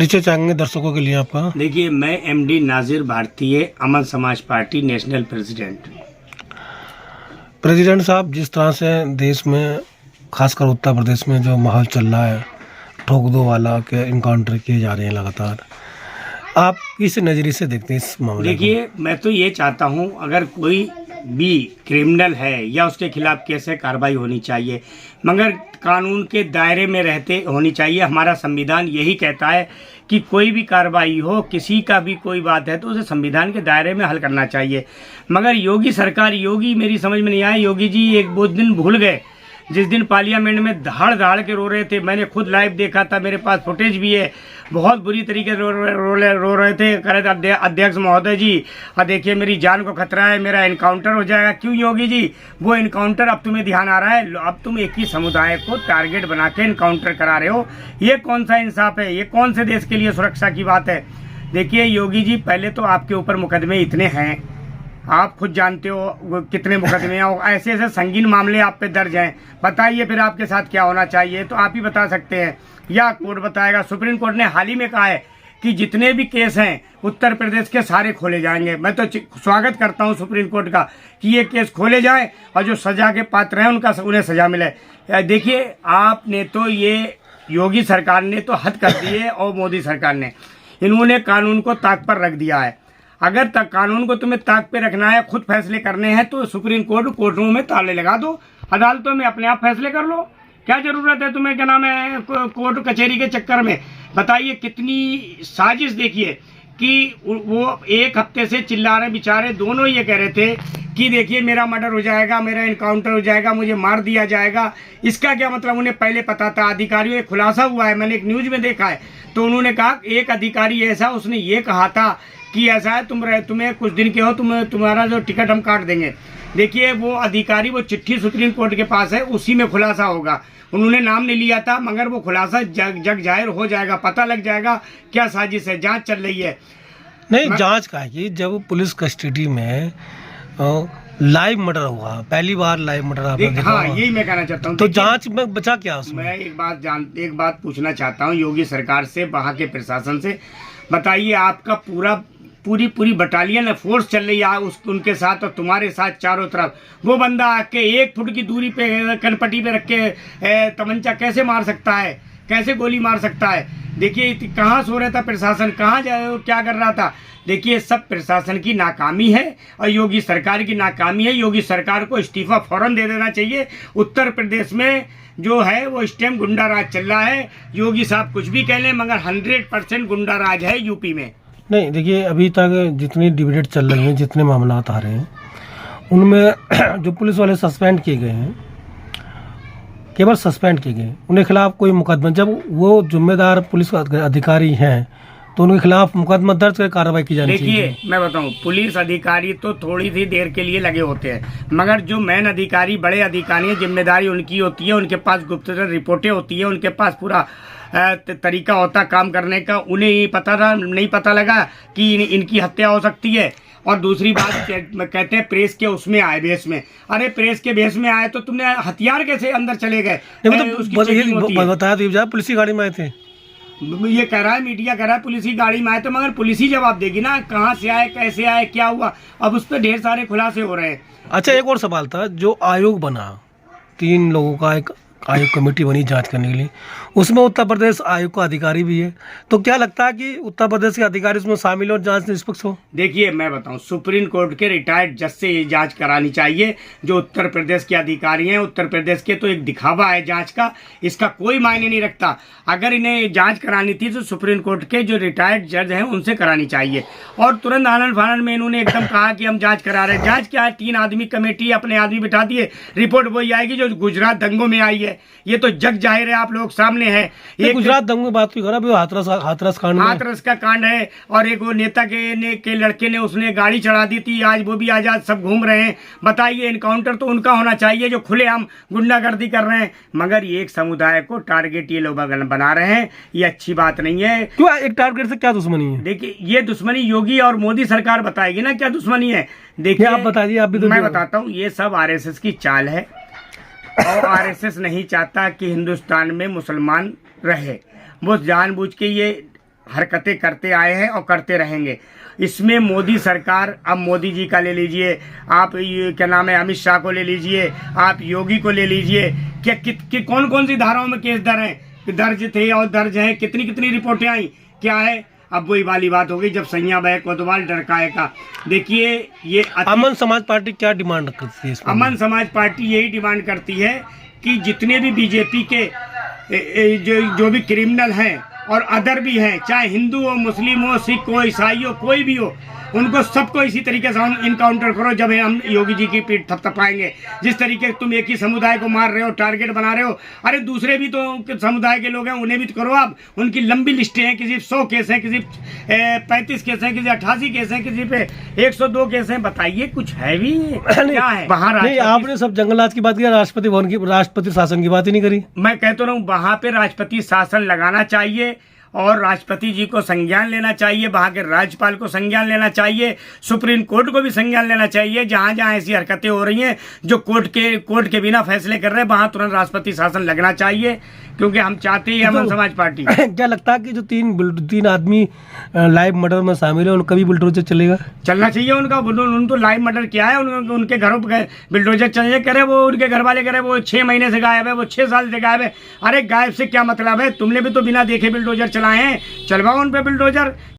परिचय चाहेंगे दर्शकों के लिए आपका? देखिए, मैं एमडी नाजिर, भारतीय अमन समाज पार्टी नेशनल प्रेसिडेंट साहब, जिस तरह से देश में खासकर उत्तर प्रदेश में जो माहौल चल रहा है, ठोक दो वाला के इनकाउंटर किए जा रहे हैं लगातार, आप किस नज़रिए से देखते हैं इस मामले? देखिए, मैं तो ये चाहता हूँ, अगर कोई भी क्रिमिनल है या उसके खिलाफ कैसे कार्रवाई होनी चाहिए, मगर कानून के दायरे में रहते होनी चाहिए। हमारा संविधान यही कहता है कि कोई भी कार्रवाई हो, किसी का भी कोई बात है तो उसे संविधान के दायरे में हल करना चाहिए। मगर योगी सरकार, योगी मेरी समझ में नहीं आया। योगी जी एक वो दिन भूल गए जिस दिन पार्लियामेंट में दहाड़ दहाड़ के रो रहे थे। मैंने खुद लाइव देखा था, मेरे पास फुटेज भी है। बहुत बुरी तरीके से रो रहे थे। कह रहे थे, अध्यक्ष महोदय जी, देखिए मेरी जान को खतरा है, मेरा इनकाउंटर हो जाएगा। क्यों योगी जी? वो इनकाउंटर अब तुम्हें ध्यान आ रहा है? अब तुम एक ही समुदाय को टारगेट बना के इनकाउंटर करा रहे हो। ये कौन सा इंसाफ है? ये कौन से देश के लिए सुरक्षा की बात है? देखिए योगी जी, पहले तो आपके ऊपर मुकदमे इतने हैं, आप खुद जानते हो कितने मुकदमे हैं, ऐसे ऐसे संगीन मामले आप पे दर्ज हैं। बताइए फिर आपके साथ क्या होना चाहिए? तो आप ही बता सकते हैं या कोर्ट बताएगा? सुप्रीम कोर्ट ने हाल ही में कहा है कि जितने भी केस हैं उत्तर प्रदेश के सारे खोले जाएंगे। मैं तो स्वागत करता हूं सुप्रीम कोर्ट का कि ये केस खोले जाएं और जो सजा के पात्र हैं उन्हें सजा मिले। देखिए, आपने तो ये योगी सरकार ने तो हद कर दी है और मोदी सरकार ने, इन्होंने कानून को ताक पर रख दिया है। अगर तक कानून को तुम्हें ताक पे रखना है, खुद फैसले करने हैं, तो सुप्रीम कोर्ट कोर्टों में ताले लगा दो, अदालतों में अपने आप फैसले कर लो। क्या जरूरत है तुम्हें, क्या नाम है, कोर्ट कचहरी के चक्कर में? बताइए कितनी साजिश। देखिए कि वो एक हफ्ते से चिल्ला रहे बेचारे, दोनों ये कह रहे थे कि देखिए मेरा मर्डर हो जाएगा, मेरा इनकाउंटर हो जाएगा, मुझे मार दिया जाएगा। इसका क्या मतलब? उन्हें पहले पता था। अधिकारियों में खुलासा हुआ है, मैंने एक न्यूज में देखा है। तो उन्होंने कहा, एक अधिकारी ऐसा, उसने ये कहा था कि ऐसा है, तुम्हें कुछ दिन के हो, तुम्हारा जो टिकट हम काट देंगे। देखिए वो अधिकारी, वो चिट्ठी सुप्रीम कोर्ट के पास है, उसी में खुलासा होगा। उन्होंने नाम नहीं लिया था, मगर वो खुलासा जग जाहिर हो जाएगा, पता लग जाएगा क्या साजिश है। जांच चल रही है। नहीं, जांच का है कि जब पुलिस कस्टडी में लाइव मर्डर हुआ, पहली बार लाइव मर्डर आपने देखा? हाँ, यही मैं कहना चाहता हूँ। तो जांच में बचा क्या उसमें? मैं एक बात पूछना चाहता हूँ योगी सरकार से, वहाँ के प्रशासन से। बताइए, आपका पूरी बटालियन है, फोर्स चल रही है उनके साथ और तुम्हारे साथ चारों तरफ। वो बंदा आके 1 फुट की दूरी पे कनपट्टी पे रख के तमंचा कैसे मार सकता है, कैसे गोली मार सकता है? देखिए कहाँ सो रहा था प्रशासन, कहाँ जाए, क्या कर रहा था? देखिए सब प्रशासन की नाकामी है और योगी सरकार की नाकामी है। योगी सरकार को इस्तीफा फौरन दे देना चाहिए। उत्तर प्रदेश में जो है वो इस टाइम गुंडा राज चल रहा है। योगी साहब कुछ भी कह लें, मगर 100% गुंडा राज है यूपी में। नहीं, देखिए अभी तक जितनी डिबेट चल रही हैं, जितने मामला आ रहे हैं, उनमें जो पुलिस वाले सस्पेंड किए गए हैं, केवल सस्पेंड किए गए, उनके खिलाफ कोई मुकदमा, जब वो जिम्मेदार पुलिस अधिकारी हैं तो उनके खिलाफ मुकदमा दर्ज कर कार्रवाई की जानी चाहिए। देखिए मैं बताऊं, पुलिस अधिकारी तो थोड़ी सी देर के लिए लगे होते हैं, मगर जो मेन अधिकारी, बड़े अधिकारी हैं, जिम्मेदारी उनकी होती है, उनके पास गुप्तचर रिपोर्टें होती है, उनके पास पूरा तरीका होता काम करने का। उन्हें नहीं पता लगा कि इनकी हत्या हो सकती है। और दूसरी बात कहते हैं प्रेस के उसमें आए, बेस में। अरे प्रेस के बेस में आए तो तुमने हथियार कैसे अंदर चले गए? बताया तो पुलिस की गाड़ी में आए थे। ये कह रहा है, मीडिया कह रहा है पुलिस की गाड़ी में आए, तो मगर पुलिस ही जवाब देगी ना, कहाँ से आए, कैसे आए, क्या हुआ। अब उस पर ढेर सारे खुलासे हो रहे हैं। अच्छा, एक और सवाल था, जो आयोग बना, 3 लोगों का एक आयोग कमेटी बनी जांच करने के लिए, उसमें उत्तर प्रदेश आयोग का अधिकारी भी है, तो क्या लगता है कि उत्तर प्रदेश के अधिकारी उसमें शामिल हो, जांच निष्पक्ष हो? देखिए मैं बताऊं, सुप्रीम कोर्ट के रिटायर्ड जज से ये जांच करानी चाहिए। जो उत्तर प्रदेश के अधिकारी हैं, उत्तर प्रदेश के तो एक दिखावा है जांच का, इसका कोई मायने नहीं रखता। अगर इन्हें जांच करानी थी तो सुप्रीम कोर्ट के जो रिटायर्ड जज हैं उनसे करानी चाहिए। और तुरंत आनंद फानंद में इन्होंने एकदम कहा कि हम जांच करा रहे हैं। जांच क्या है? 3 आदमी कमेटी, अपने आदमी बिठा दिए, रिपोर्ट वही आएगी जो गुजरात दंगों में आई है। ये तो जग जाहिर है, आप लोग सामने है। एक गुजरात दंगों की बात करा, हाथरस का कांड है, और एक वो नेता के लड़के ने, उसने गाड़ी चढ़ा दी थी, आज वो भी आजाद, सब घूम रहे हैं। बताइए, इनकाउंटर तो उनका होना चाहिए जो खुलेआम गुंडागर्दी कर रहे हैं, मगर ये एक समुदाय को टारगेट ये लोग बना रहे हैं। ये अच्छी बात नहीं है। क्यों एक टारगेट से क्या दुश्मनी है? देखिए ये दुश्मनी योगी और मोदी सरकार बताएगी ना क्या दुश्मनी है। देखिए आप बताइए, आप भी तो। मैं बताता हूँ, ये सब RSS की चाल है और RSS नहीं चाहता कि हिंदुस्तान में मुसलमान रहे। वो जानबूझ के ये हरकतें करते आए हैं और करते रहेंगे। इसमें मोदी सरकार, अब मोदी जी का ले लीजिए, आप ये क्या नाम है अमित शाह को ले लीजिए, आप योगी को ले लीजिए, क्या कौन कौन सी धाराओं में केस दर्ज थे और दर्ज हैं, कितनी कितनी रिपोर्टें आई, क्या है। अब वही वाली बात हो गई, जब सैया बह कोतवाल डरकाए का। देखिए ये अमन समाज पार्टी क्या डिमांड करती है इसमें? अमन समाज पार्टी यही डिमांड करती है कि जितने भी बीजेपी के जो भी क्रिमिनल हैं और अदर भी हैं, चाहे हिंदू हो, मुस्लिम हो, सिख हो, ईसाई हो, कोई भी हो, उनको सबको इसी तरीके से हम इनकाउंटर करो। जब हम योगी जी की पीठ थपथपाएंगे, जिस तरीके से तुम एक ही समुदाय को मार रहे हो, टारगेट बना रहे हो, अरे दूसरे भी तो समुदाय के लोग हैं, उन्हें भी तो करो। आप उनकी लंबी लिस्टें हैं, किसी 100 केस हैं, किसी 35 केस हैं, किसी 88 केस हैं, किसी पे 102 केस हैं। बताइए कुछ है भी क्या है वहाँ? नहीं, आपने सब जंगलात की बात की, राष्ट्रपति भवन की, राष्ट्रपति शासन की बात ही नहीं करी। मैं कहता रहा हूँ वहाँ पे राष्ट्रपति शासन लगाना चाहिए और राष्ट्रपति जी को संज्ञान लेना चाहिए, वहाँ के राज्यपाल को संज्ञान लेना चाहिए, सुप्रीम कोर्ट को भी संज्ञान लेना चाहिए। जहाँ जहाँ ऐसी हरकतें हो रही हैं जो कोर्ट के बिना फैसले कर रहे हैं, वहाँ तुरंत राष्ट्रपति शासन लगना चाहिए, क्योंकि हम चाहते ही अमन समाज पार्टी। क्या लगता है कि जो तीन आदमी लाइव मर्डर में शामिल है, उनका भी बुलडोजर चलेगा? चलना चाहिए उनका। उन तो लाइव मर्डर किया है, उनके घरों पर बुलडोजर चलने करे। वो उनके घर वाले करे वो 6 महीने से गायब है, वो 6 साल से गायब है। अरे गायब से क्या मतलब है? तुमने भी तो बिना देखे बुलडोजर चलाए हैं, चलवाओ उन पे बुलडोजर।